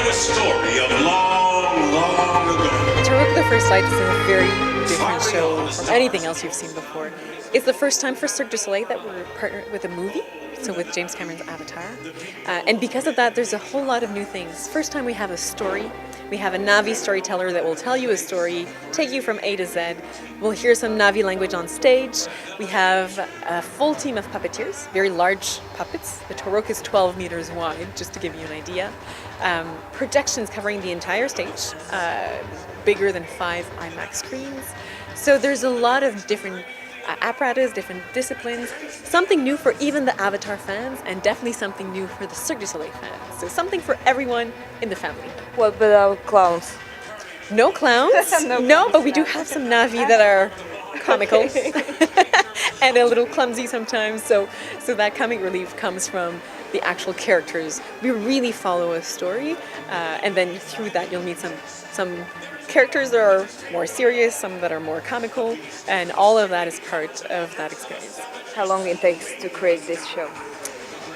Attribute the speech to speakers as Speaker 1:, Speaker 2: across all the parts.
Speaker 1: a story of long, long ago.
Speaker 2: Tarok the First Light is a very different show from anything else you've seen before. It's the first time for Cirque du Soleil that we're partnered with a movie, so with James Cameron's Avatar. And because of that, there's a whole lot of new things. First time we have a story. We have a Na'vi storyteller that will tell you a story, take you from A to Z. We'll hear some Na'vi language on stage. We have a full team of puppeteers, very large puppets. The Tarok is 12 meters wide, just to give you an idea. Projections covering the entire stage, bigger than 5 IMAX screens. So there's a lot of different apparatus, different disciplines, something new for even the Avatar fans, and definitely something new for the Cirque du Soleil fans. So something for everyone in the family.
Speaker 3: What about clowns?
Speaker 2: No clowns, no, but we do have some Na'vi that are comical and a little clumsy sometimes. So that comic relief comes from the actual characters. We really follow a story, and then through that you'll meet some characters that are more serious, some that are more comical, and all of that is part of that experience.
Speaker 3: How long it takes to create this show?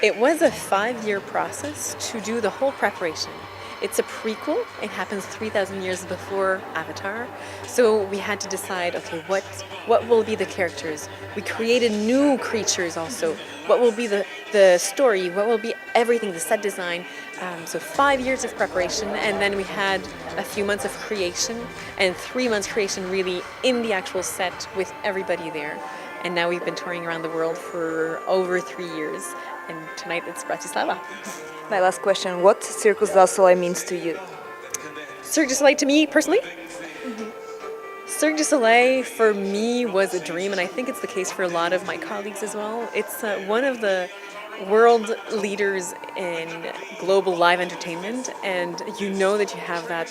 Speaker 2: It was a 5-year process to do the whole preparation. It's a prequel. It happens 3,000 years before Avatar. So we had to decide, okay, what will be the characters? We created new creatures also. What will be the story? What will be everything, the set design? So 5 years of preparation, and then we had a few months of creation, and 3 months creation really in the actual set with everybody there. And now we've been touring around the world for over 3 years, and tonight it's Bratislava.
Speaker 3: My last question, what Cirque du Soleil means to you?
Speaker 2: Cirque du Soleil to me, personally? Cirque du Soleil for me was a dream, and I think it's the case for a lot of my colleagues as well. It's one of the world leaders in global live entertainment, and you know that you have that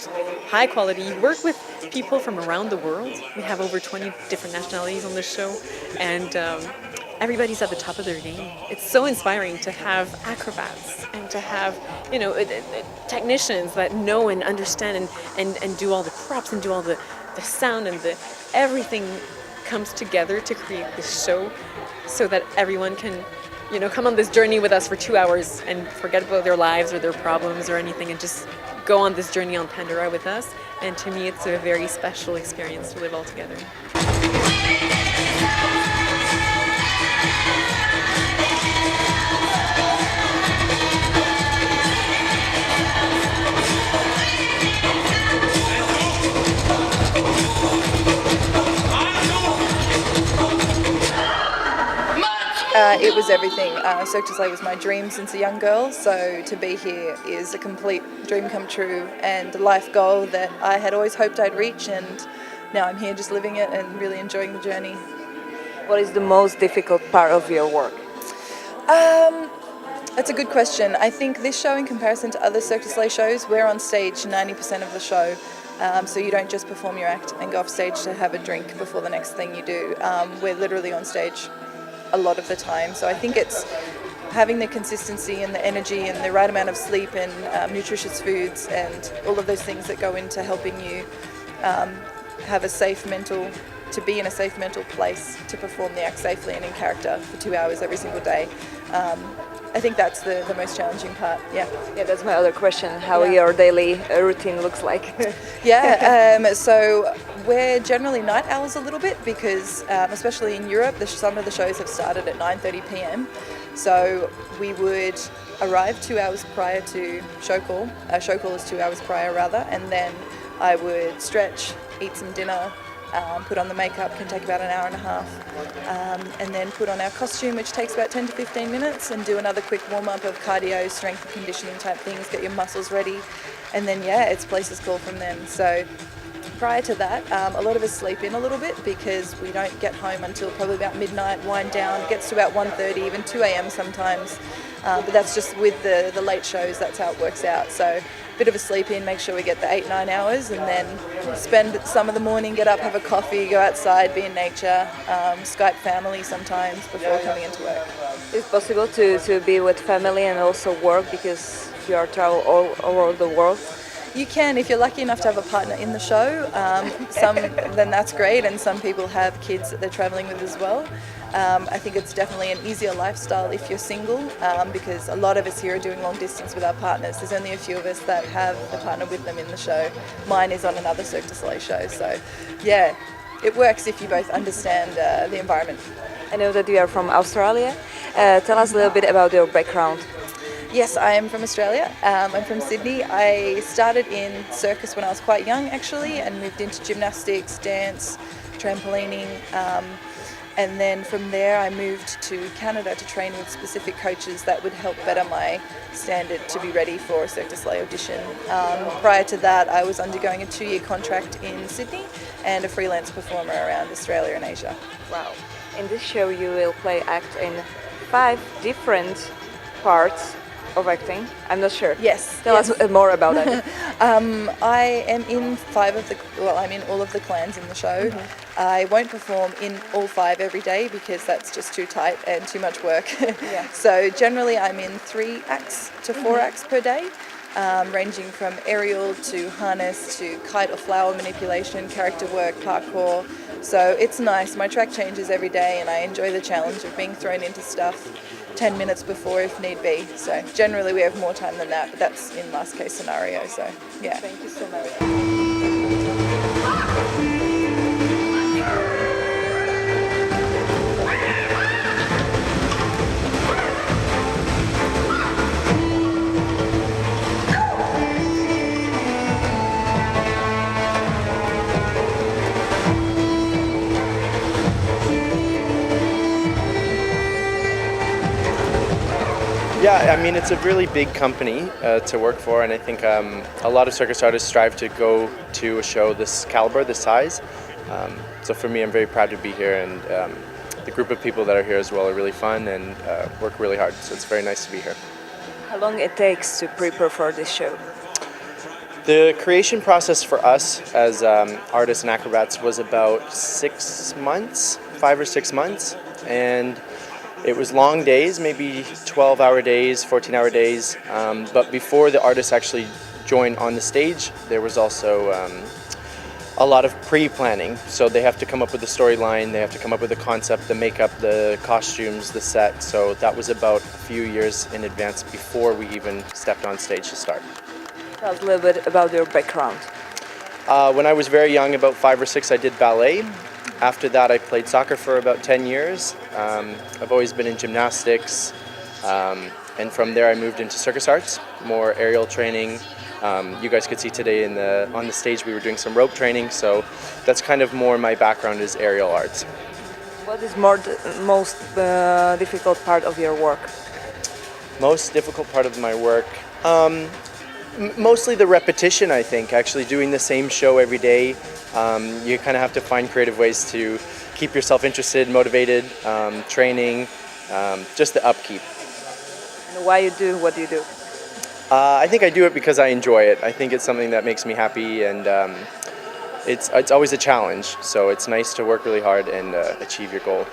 Speaker 2: high quality. You work with people from around the world. We have over 20 different nationalities on this show, and everybody's at the top of their game. It's so inspiring to have acrobats and to have, technicians that know and understand and do all the props and do all the sound, and everything comes together to create this show so that everyone can come on this journey with us for 2 hours and forget about their lives or their problems or anything and just go on this journey on Pandora with us. And to me, it's a very special experience to live all together.
Speaker 4: It was everything. Cirque du Soleil was my dream since a young girl, so to be here is a complete dream come true and a life goal that I had always hoped I'd reach, and now I'm here just living it and really enjoying the journey.
Speaker 3: What is the most difficult part of your work?
Speaker 4: That's a good question. I think this show, in comparison to other Cirque du Soleil shows, we're on stage 90% of the show. So you don't just perform your act and go off stage to have a drink before the next thing you do. We're literally on stage a lot of the time. So I think it's having the consistency and the energy and the right amount of sleep and nutritious foods and all of those things that go into helping you have to be in a safe mental place to perform the act safely and in character for 2 hours every single day. I think that's the most challenging part, yeah.
Speaker 3: Yeah, that's my other question, how your daily routine looks like.
Speaker 4: So we're generally night owls a little bit because, especially in Europe, some of the shows have started at 9:30 p.m. So we would arrive 2 hours prior to show call. Show call is 2 hours prior, rather, and then I would stretch, eat some dinner, put on the makeup, can take about an hour and a half, and then put on our costume, which takes about 10 to 15 minutes, and do another quick warm-up of cardio, strength and conditioning type things, get your muscles ready, and then it's places call from them. So prior to that, a lot of us sleep in a little bit because we don't get home until probably about midnight, wind down, it gets to about 1:30, even 2 a.m. sometimes, but that's just with the late shows, that's how it works out. So bit of a sleep in, make sure we get the 8-9 hours, and then spend some of the morning, get up, have a coffee, go outside, be in nature, Skype family sometimes before coming into work.
Speaker 3: Is it possible to be with family and also work because you are travel all over the world?
Speaker 4: You can, if you're lucky enough to have a partner in the show. Then that's great, and some people have kids that they're traveling with as well. I think it's definitely an easier lifestyle if you're single, because a lot of us here are doing long distance with our partners. There's only a few of us that have a partner with them in the show. Mine is on another Cirque du Soleil show, so yeah, it works if you both understand the environment.
Speaker 3: I know that you are from Australia. Tell us a little bit about your background.
Speaker 4: Yes, I am from Australia. I'm from Sydney. I started in circus when I was quite young, actually, and moved into gymnastics, dance, trampolining. And then from there I moved to Canada to train with specific coaches that would help better my standard to be ready for a Cirque du Soleil audition. Prior to that, I was undergoing a 2-year contract in Sydney and a freelance performer around Australia and Asia.
Speaker 3: Wow. In this show you will act in 5 different parts of acting. I'm not sure.
Speaker 4: Yes.
Speaker 3: Tell us more about that.
Speaker 4: I am in I'm in all of the clans in the show. I won't perform in all 5 every day because that's just too tight and too much work.
Speaker 3: Yeah.
Speaker 4: So generally I'm in 3 acts to 4 acts per day, ranging from aerial to harness to kite or flower manipulation, character work, parkour. So it's nice. My track changes every day and I enjoy the challenge of being thrown into stuff 10 minutes before if need be. So generally we have more time than that, but that's in last case scenario. So yeah.
Speaker 3: Thank you so much.
Speaker 5: Yeah, I mean, it's a really big company to work for, and I think a lot of circus artists strive to go to a show this caliber, this size. So for me, I'm very proud to be here, and the group of people that are here as well are really fun and work really hard, so it's very nice to be here.
Speaker 3: How long it takes to prepare for this show?
Speaker 5: The creation process for us as artists and acrobats was about 6 months, 5 or 6 months, and it was long days, maybe 12-hour days, 14-hour days, but before the artists actually join on the stage, there was also a lot of pre-planning. So they have to come up with a storyline, they have to come up with a concept, the makeup, the costumes, the set. So that was about a few years in advance before we even stepped on stage to start.
Speaker 3: Tell us a little bit about your background.
Speaker 5: When I was very young, about 5 or 6, I did ballet. After that, I played soccer for about 10 years. I've always been in gymnastics, and from there I moved into circus arts, more aerial training. You guys could see today on the stage we were doing some rope training, so that's kind of more my background is aerial arts.
Speaker 3: What is most difficult part of your work?
Speaker 5: Most difficult part of my work? Mostly the repetition, I think. Actually doing the same show every day, you kind of have to find creative ways to keep yourself interested, motivated, training, just the upkeep.
Speaker 3: And why you do what you do?
Speaker 5: I think I do it because I enjoy it. I think it's something that makes me happy, and it's always a challenge. So it's nice to work really hard and achieve your goal.